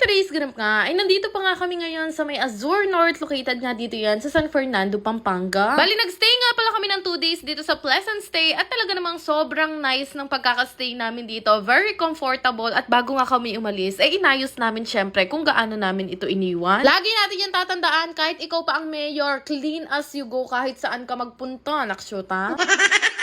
today's ganap nga, ay nandito pa nga kami ngayon sa may Azure North. Located nga dito yan sa San Fernando, Pampanga. Bali, nagstay nga pala kami ng 2 days dito sa Pleasant Stay at talaga namang sobrang nice ng pagkakastay namin dito. Very comfortable at bago nga kami umalis, ay inayos namin syempre kung gaano namin ito iniwan. Lagi natin yan tatandaan kahit ikaw pa ang mayor, clean as you go kahit saan ka magpunta. Naksyuta?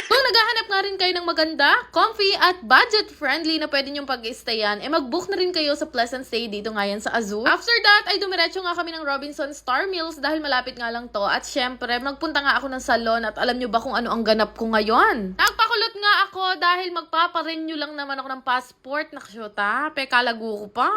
Kung naghahanap nga rin kayo ng maganda, comfy at budget-friendly na pwede nyong pag-stayan, mag-book na rin kayo sa Pleasant Stay dito nga yan sa Azure. After that, ay dumiretso nga kami ng Robinson Star Mills dahil malapit nga lang to. At syempre, nagpunta nga ako ng salon at alam nyo ba kung ano ang ganap ko ngayon? Nagpakulot nga ako dahil magpaparenew lang naman ako ng passport. Naksyota, pekalago ko pa.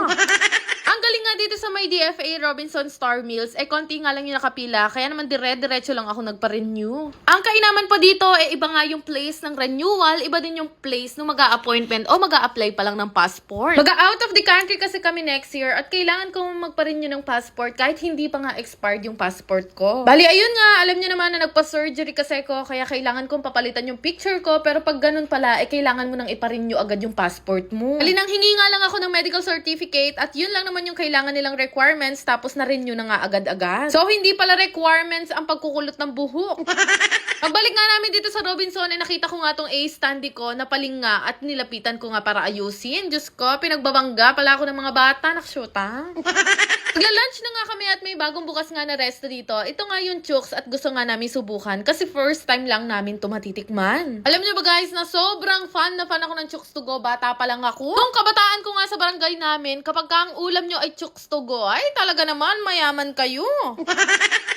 Ang galing nga dito sa may DFA Robinson Star Mills, konti nga lang yung nakapila, kaya naman dire-diretso lang ako nagpa-renew. Ang kainaman pa dito, iba nga yung place ng renewal, iba din yung place nung mag-a-appointment o mag-a-apply pa lang ng passport. Mag-out of the country kasi kami next year at kailangan kong magpa-renew ng passport kahit hindi pa nga expired yung passport ko. Bali, ayun nga, alam niyo naman na nagpa-surgery kasi ko, kaya kailangan kong papalitan yung picture ko, pero pag ganun pala, kailangan mo nang ipa-renew agad yung passport mo. Bali, nang hingi nga lang ako ng medical certificate at yun lang naman yung kailangan nilang requirements tapos na-renew na nga agad-agad. So, hindi pala requirements ang pagkukulot ng buhok. Pagbalik nga namin dito sa Robinson, nakita ko nga tong A-standy ko, napaling nga at nilapitan ko nga para ayusin. Diyos ko, pinagbabangga pala ako ng mga bata. Naksyuta. Magla-lunch na nga kami at may bagong bukas nga na resto dito. Ito nga yung Chooks at gusto nga namin subukan kasi first time lang namin ito matitikman. Alam niyo ba guys na sobrang fan na fan ako ng Chooks to go. Bata pa lang ako. Nung kabataan ko nga sa barangay namin, kapag ka ang ulam nyo ay Chooks to go, ay talaga naman mayaman kayo.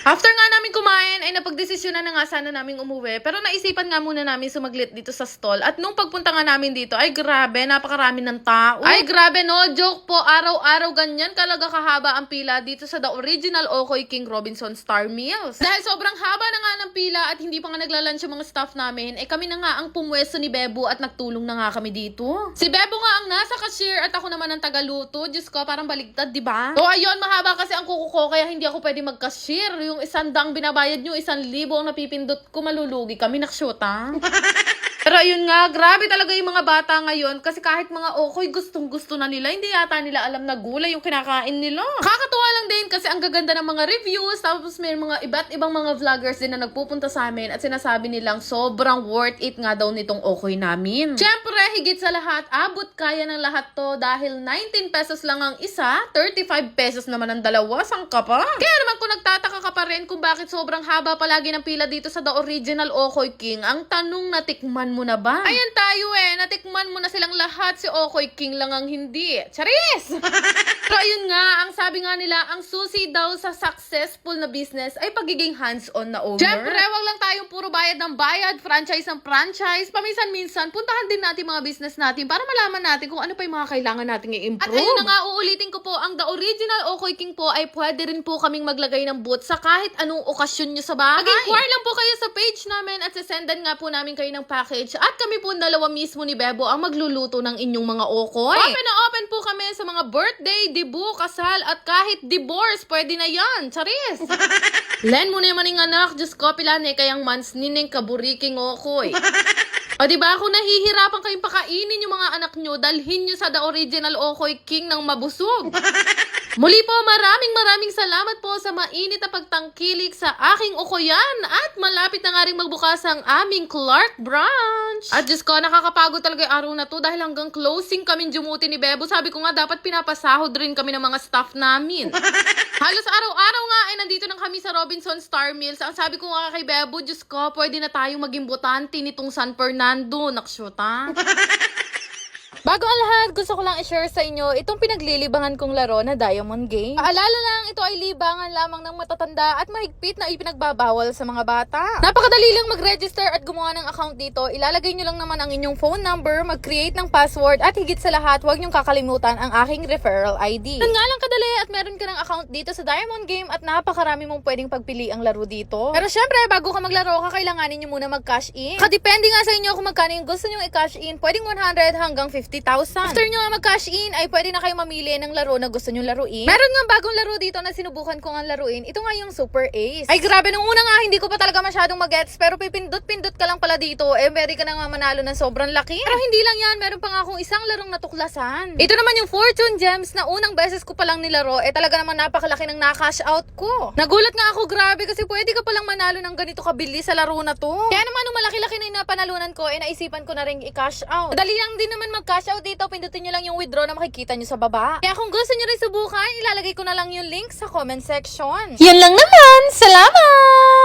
After nga namin kumain, ay napagdesisyonan na nga sana namin umuwi. Pero naisipan nga muna namin sumaglit dito sa stall. At nung pagpunta nga namin dito, ay grabe, napakarami ng tao. Ay grabe, no joke po, araw-araw ganyan kalaga kahaba ang pila dito sa The Original Okoy King Robinson Star Mills. Dahil sobrang haba na nga ng pila at hindi pa nga naglalunch yung mga staff namin, kami na nga ang pumwesto ni Bebo at nagtulong na nga kami dito. Si Bebo nga ang nasa cashier at ako naman ang tagaluto. Diyos ko, parang baligtad, di ba? So ayun, mahaba kasi ang kuko ko kaya hindi ako pwede mag-cashier. Yung 100 binabayad nyo, 1,000 ang napipindot ko, malulugi kami, naksyota. Pero ayun nga, grabe talaga yung mga bata ngayon kasi kahit mga okoy gustong-gusto na nila, hindi yata nila alam na gulay yung kinakain nila. Kakatuwa lang din kasi ang gaganda ng mga reviews, tapos may mga iba't ibang mga vloggers din na nagpupunta sa amin at sinasabi nilang sobrang worth it nga daw nitong okoy namin. Siyempre, higit sa lahat, abot kaya ng lahat to dahil 19 pesos lang ang isa, 35 pesos naman ang dalawa, sangka pa. Kaya naman kung nagtataka ka pa rin kung bakit sobrang haba palagi ng pila dito sa The Original Okoy King, ang tanong, natikman mo na ba? Ayan tayo natikman mo na silang lahat, si Okoy King lang ang hindi. Charis! Pero ayun nga, ang sabi nga nila, ang susi daw sa successful na business ay pagiging hands-on na owner. Siyempre, wag lang tayong puro bayad ng bayad, franchise ng franchise. Paminsan-minsan, puntahan din natin mga business natin para malaman natin kung ano pa yung mga kailangan nating i-improve. At ayun na nga, uulitin ko po, ang The Original Okoy King po ay pwede rin po kaming maglagay ng booth sa kahit anong okasyon nyo sa bahay. Mag-inquire lang po kayo sa page namin at sasendan nga po namin kayo ng package at kami po dalawa mismo ni Bebo ang magluluto ng inyong mga okoy. Open na open po kami sa mga birthday, dibu, kasal at kahit divorce, pwede na yan. Charis! Len mo na yung anak, Diyos ko, pilane kayang mans nining kaburiking okoy. O diba, kung nahihirapan kayong pakainin yung mga anak nyo, dalhin nyo sa The Original Okoy King ng mabusog. Muli po, maraming salamat po sa mainit na pagtangkilik sa aking ukoyan at malapit na nga rin magbukas ang aming Clark branch. At Diyos ko, nakakapagod talaga yung araw na to dahil hanggang closing kaming jumuti ni Bebo. Sabi ko nga, dapat pinapasahod rin kami ng mga staff namin. Halos araw-araw nga ay nandito na kami sa Robinson Star Mills. Ang sabi ko nga kay Bebo, Diyos ko, pwede na tayong maging botante nitong San Fernando. Naksyota. Bago ang lahat, gusto ko lang i-share sa inyo itong pinaglilibangan kong laro na Diamond Game. Paalala lang, ito ay libangan lamang ng matatanda at mahigpit na ipinagbabawal sa mga bata. Napakadali lang mag-register at gumawa ng account dito. Ilalagay nyo lang naman ang inyong phone number, mag-create ng password at higit sa lahat, huwag nyong kakalimutan ang aking referral ID. Yan nga lang kadali at meron ka ng account dito sa Diamond Game at napakarami mong pwedeng pagpili ang laro dito. Pero syempre, bago ka maglaro, kakailanganin nyo muna mag-cash in. Kadepende nga sa inyo kung magkano yung gusto nyong i-cash in. Pwedeng 100 hanggang 50 50,000. After nyo mag-cash in, ay pwede na kayo mamili ng laro na gusto nyo laruin. Meron nga bagong laro dito na sinubukan ko nga laruin. Ito nga yung Super Ace. Ay grabe, nung una nga hindi ko pa talaga masyadong mag-gets, pero pipindot-pindot ka lang pala dito, pwede ka na nga manalo ng sobrang laki. Pero hindi lang yan, meron pa nga akong isang larong natuklasan. Ito naman yung Fortune Gems na unang beses ko palang nilaro, talaga naman napakalaki ng na-cash out ko. Nagulat nga ako, grabe, kasi pwede ka palang manalo ng ganito kabilis sa laro na to. Kaya naman nung malaki-laki na yung napanalunan ko, naisipan ko na rin i-cash out. Madali lang din naman mag-cash out dito, pindutin nyo lang yung withdraw na makikita nyo sa baba. Kaya kung gusto nyo rin subukan, ilalagay ko na lang yung link sa comment section. Yan lang naman! Salamat!